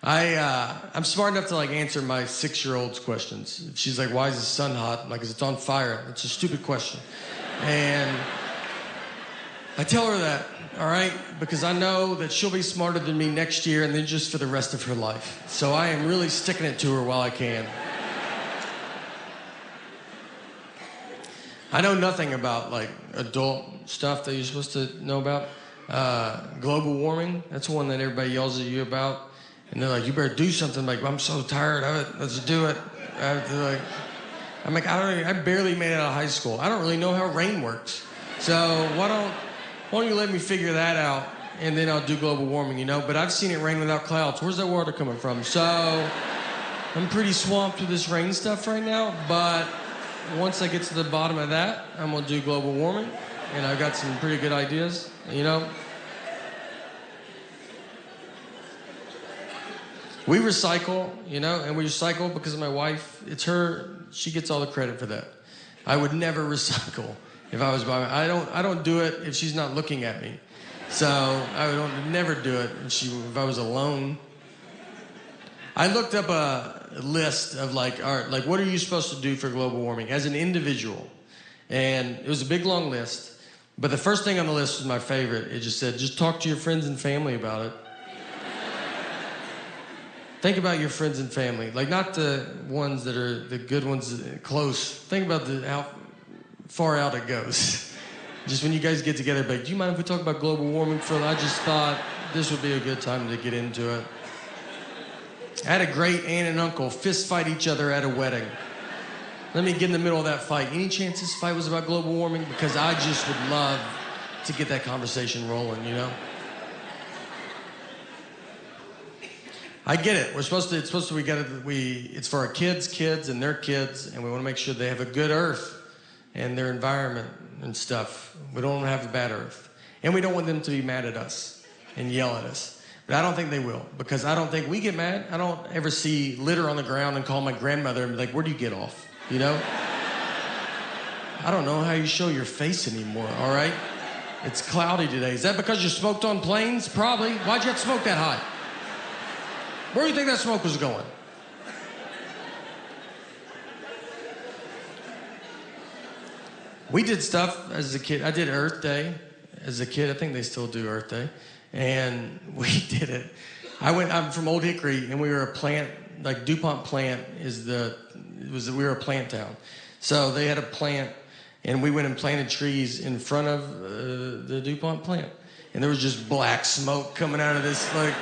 I'm smart enough to like answer my 6-year-old's questions. She's like, "Why is the sun hot?" I'm like, "'Cause it's on fire." It's a stupid question, and I tell her that, all right, because I know that she'll be smarter than me next year, and then just for the rest of her life. So I am really sticking it to her while I can. I know nothing about like adult stuff that you're supposed to know about. Global warming, that's one that everybody yells at you about. And they're like, "You better do something." Like, "I'm so tired of it, let's do it." I'm like, I barely made it out of high school. I don't really know how rain works. So why don't you let me figure that out, and then I'll do global warming, you know? But I've seen it rain without clouds. Where's that water coming from? So I'm pretty swamped with this rain stuff right now, but once I get to the bottom of that, I'm gonna do global warming, and I've got some pretty good ideas, you know? We recycle, you know, and we recycle because of my wife. It's her, she gets all the credit for that. I would never recycle if I was by I don't do it if she's not looking at me. So I would never do it if I was alone. I looked up a list of like, all right, like what are you supposed to do for global warming as an individual? And it was a big long list, but the first thing on the list was my favorite. It just said, just talk to your friends and family about it. Think about your friends and family, like not the ones that are the good ones close. Think about how far out it goes. Just when you guys get together, like, "Do you mind if we talk about global warming for a little?" I just thought this would be a good time to get into it. I had a great aunt and uncle fist fight each other at a wedding. Let me get in the middle of that fight. Any chance this fight was about global warming? Because I just would love to get that conversation rolling, you know? I get it. It's for our kids and their kids, and we want to make sure they have a good earth and their environment and stuff. We don't want to have a bad earth. And we don't want them to be mad at us and yell at us. But I don't think they will, because I don't think we get mad. I don't ever see litter on the ground and call my grandmother and be like, "Where do you get off?" You know? I don't know how you show your face anymore, all right? It's cloudy today. Is that because you smoked on planes? Probably. Why'd you have to smoke that high? Where do you think that smoke was going? We did stuff as a kid. I did Earth Day as a kid. I think they still do Earth Day. And we did it. I'm from Old Hickory, and we were a plant, like DuPont plant we were a plant town. So they had a plant, and we went and planted trees in front of the DuPont plant. And there was just black smoke coming out of this, like,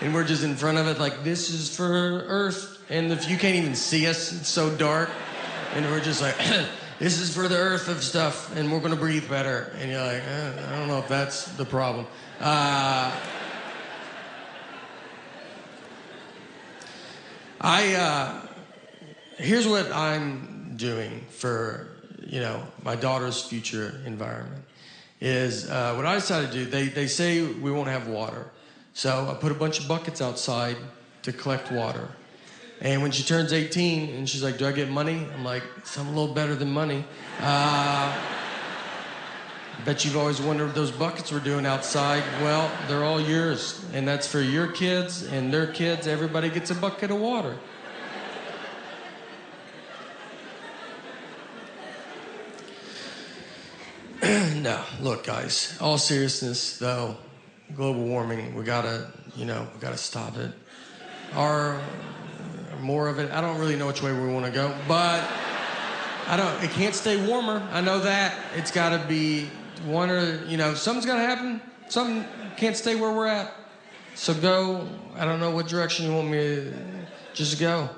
and we're just in front of it, like, this is for Earth. And if you can't even see us, it's so dark. And we're just like, this is for the Earth of stuff, and we're gonna breathe better. And you're like, I don't know if that's the problem. Here's what I'm doing for, you know, my daughter's future environment. Is what I decided to do. They say we won't have water. So I put a bunch of buckets outside to collect water. And when she turns 18 and she's like, "Do I get money?" I'm like, "Something a little better than money." Bet you've always wondered what those buckets were doing outside. Well, they're all yours. And that's for your kids and their kids. Everybody gets a bucket of water. No, look, guys, all seriousness, though, global warming, we gotta stop it. Or more of it. I don't really know which way we want to go, but it can't stay warmer. I know that. It's gotta be one or, something's gotta happen. Something can't stay where we're at. So go, I don't know what direction you want me to just go.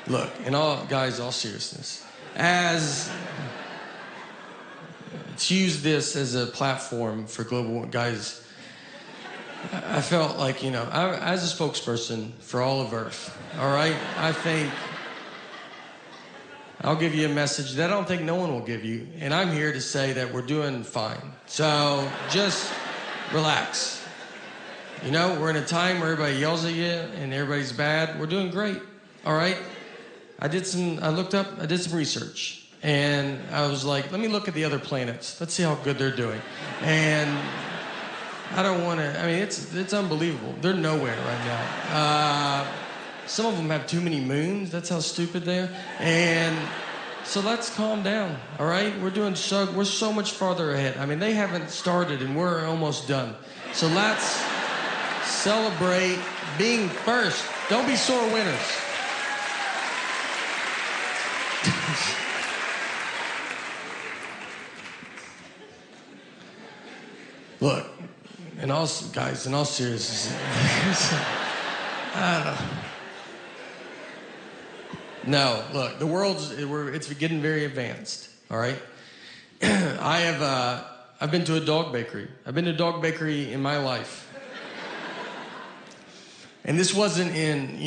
Look, all seriousness. Let's use this as a platform for global guys. I felt like, as a spokesperson for all of Earth, all right? I think I'll give you a message that I don't think no one will give you, and I'm here to say that we're doing fine. So just relax. We're in a time where everybody yells at you and everybody's bad. We're doing great, all right? I did some research, and I was like, let me look at the other planets. Let's see how good they're doing. And I don't want to, I mean, it's unbelievable. They're nowhere right now. Some of them have too many moons. That's how stupid they are. And so let's calm down, all right? We're so much farther ahead. I mean, they haven't started and we're almost done. So let's celebrate being first. Don't be sore winners. Look, in all seriousness, I don't know. No, look, the it's getting very advanced, all right? I've been to a dog bakery. I've been to a dog bakery in my life. And this wasn't in,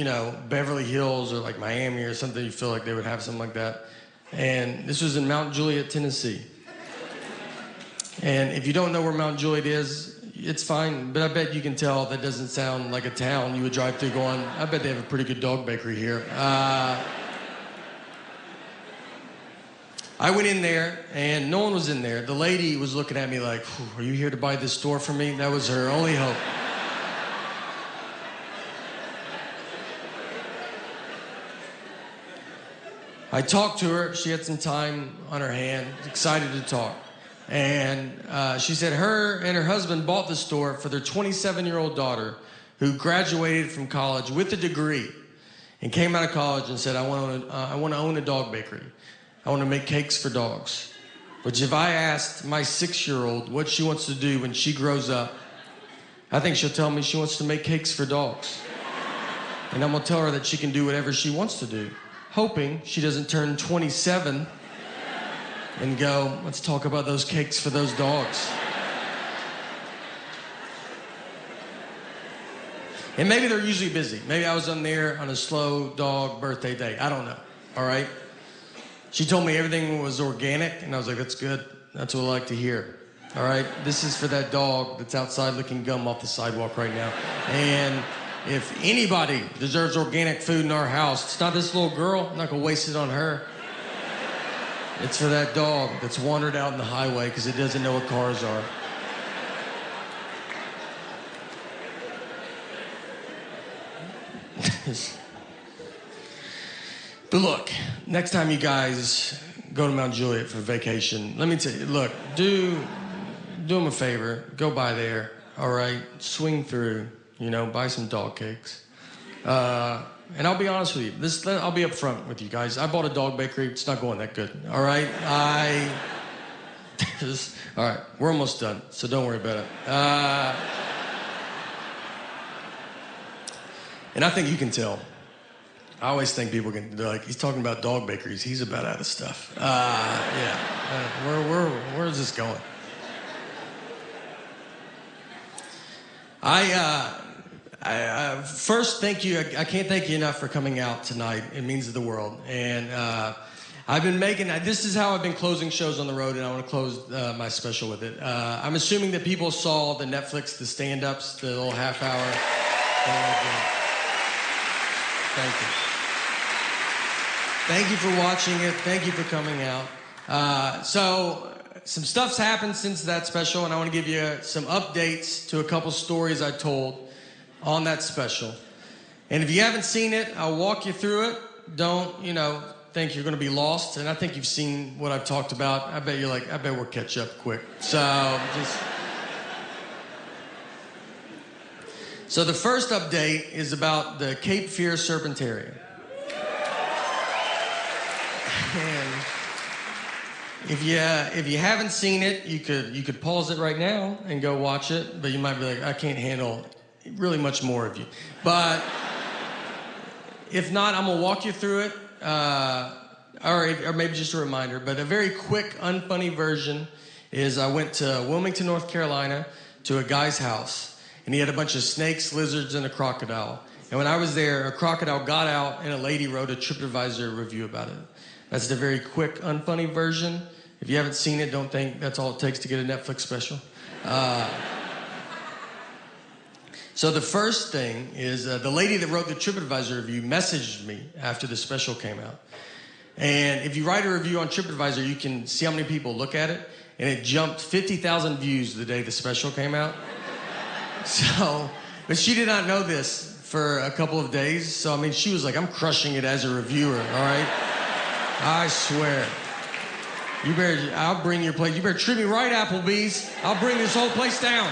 Beverly Hills or like Miami or something. You feel like they would have something like that. And this was in Mount Juliet, Tennessee. And if you don't know where Mount Juliet is, it's fine, but I bet you can tell that doesn't sound like a town you would drive through going, I bet they have a pretty good dog bakery here. I went in there, and no one was in there. The lady was looking at me like, are you here to buy this store from me? That was her only hope. I talked to her. She had some time on her hand, excited to talk. And she said her and her husband bought the store for their 27-year-old daughter who graduated from college with a degree and came out of college and said, I want to own a dog bakery. I want to make cakes for dogs. Which if I asked my 6-year-old what she wants to do when she grows up, I think she'll tell me she wants to make cakes for dogs. And I'm going to tell her that she can do whatever she wants to do, hoping she doesn't turn 27 and go, let's talk about those cakes for those dogs. And maybe they're usually busy. Maybe I was on there on a slow dog birthday day. I don't know, all right? She told me everything was organic, and I was like, that's good. That's what I like to hear, all right? This is for that dog that's outside licking gum off the sidewalk right now. And if anybody deserves organic food in our house, it's not this little girl. I'm not going to waste it on her. It's for that dog that's wandered out in the highway because it doesn't know what cars are. But look, next time you guys go to Mount Juliet for vacation, let me tell you, look, do them a favor. Go by there, all right? Swing through, buy some dog cakes. And I'll be honest with you. I'll be up front with you guys. I bought a dog bakery. It's not going that good, all right? All right, we're almost done, so don't worry about it. And I think you can tell. I always think people they're like, he's talking about dog bakeries. He's about out of stuff. Yeah. Where is this going? First, thank you. I can't thank you enough for coming out tonight. It means the world. And I've been this is how I've been closing shows on the road, and I want to close my special with it. I'm assuming that people saw the Netflix, the stand-ups, the little half hour. Thank you. Thank you for watching it. Thank you for coming out. So some stuff's happened since that special, and I want to give you some updates to a couple stories I told on that special. And if you haven't seen it, I'll walk you through it. Don't, think you're going to be lost. And I think you've seen what I've talked about. I bet you're like, I bet we'll catch up quick. So the first update is about the Cape Fear Serpentarium. And if you haven't seen it, you could pause it right now and go watch it. But you might be like, I can't handle really much more of you. But if not, I'm gonna walk you through it, or maybe just a reminder. But a very quick, unfunny version is I went to Wilmington, North Carolina, to a guy's house, and he had a bunch of snakes, lizards, and a crocodile. And when I was there, a crocodile got out, and a lady wrote a TripAdvisor review about it. That's the very quick, unfunny version. If you haven't seen it, don't think that's all it takes to get a Netflix special. So the first thing is the lady that wrote the TripAdvisor review messaged me after the special came out. And if you write a review on TripAdvisor, you can see how many people look at it. And it jumped 50,000 views the day the special came out. So, but she did not know this for a couple of days. So, I mean, she was like, I'm crushing it as a reviewer, all right? I swear. I'll bring your place. You better treat me right, Applebee's. I'll bring this whole place down.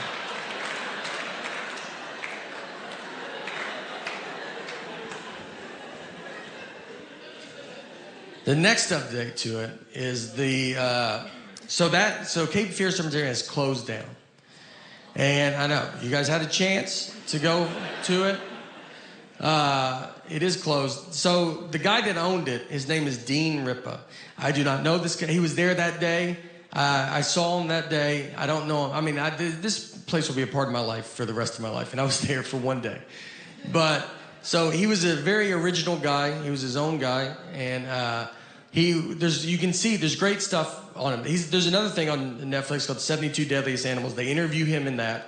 The next update to it is so Cape Fear Cemetery has closed down. And I know, you guys had a chance to go to it. It is closed. So the guy that owned it, his name is Dean Rippa. I do not know this guy. He was there that day. I saw him that day. I don't know him. I mean, this place will be a part of my life for the rest of my life. And I was there for one day. But, so he was a very original guy. He was his own guy. And you can see there's great stuff on him. There's another thing on Netflix called 72 Deadliest Animals. They interview him in that.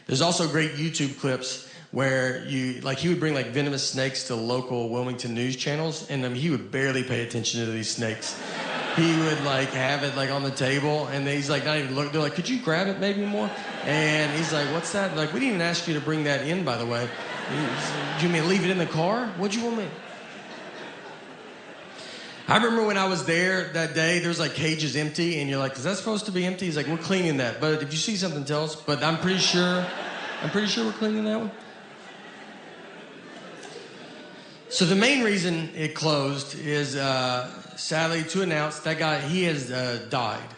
There's also great YouTube clips where he would bring like venomous snakes to local Wilmington news channels, and he would barely pay attention to these snakes. He would like have it like on the table, and he's like not even look. They're like, could you grab it maybe more? And he's like, what's that? Like, we didn't even ask you to bring that in, by the way. Do you mean leave it in the car? What'd you want me? I remember when I was there that day, there's like cages empty, and you're like, is that supposed to be empty? He's like, we're cleaning that. But if you see something, tell us. But I'm pretty sure we're cleaning that one. So the main reason it closed is, sadly, to announce that guy, he has died.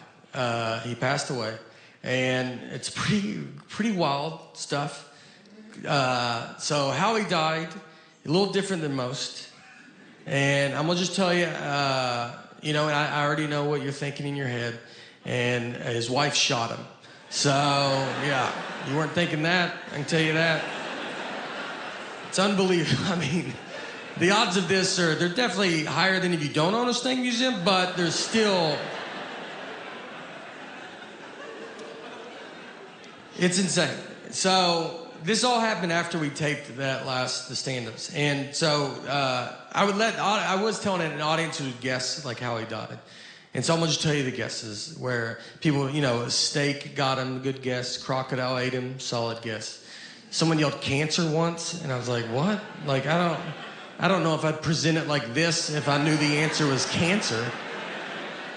He passed away. And it's pretty wild stuff. So how he died, a little different than most. And I'm going to just tell you, and I already know what you're thinking in your head. And his wife shot him. So, yeah, you weren't thinking that. I can tell you that. It's unbelievable. I mean, the odds of this they're definitely higher than if you don't own a snake museum, but there's still, it's insane. So this all happened after we taped the stand-ups. And so I was telling an audience who would guess like how he died. And so I'm gonna just tell you the guesses where people, a steak got him, good guess, crocodile ate him, solid guess. Someone yelled cancer once, and I was like, what? Like, I don't know if I'd present it like this if I knew the answer was cancer.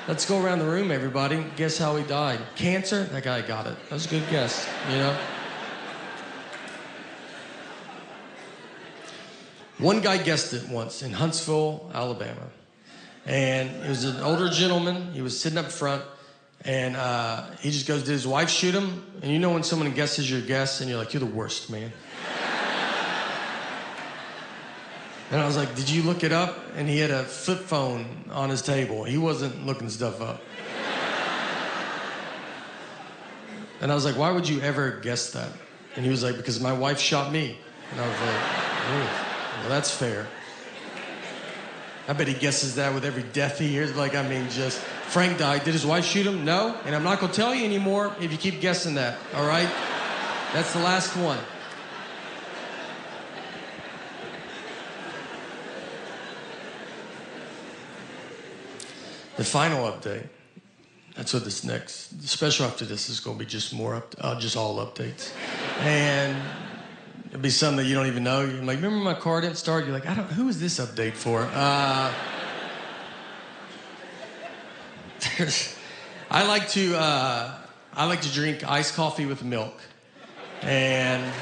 Let's go around the room, everybody. Guess how he died. Cancer? That guy got it. That was a good guess, One guy guessed it once in Huntsville, Alabama. And it was an older gentleman. He was sitting up front. And he just goes, did his wife shoot him? And when someone guesses your guess, and you're like, you're the worst, man. And I was like, did you look it up? And he had a flip phone on his table. He wasn't looking stuff up. And I was like, why would you ever guess that? And he was like, because my wife shot me. And I was like, oh, well, that's fair. I bet he guesses that with every death he hears. Just Frank died. Did his wife shoot him? No. And I'm not going to tell you anymore if you keep guessing that, all right? That's the last one. The final update, that's what this next, special after this is going to be just just all updates. And it'll be something that you don't even know. You're like, remember my car didn't start? You're like, who is this update for? I like to drink iced coffee with milk. And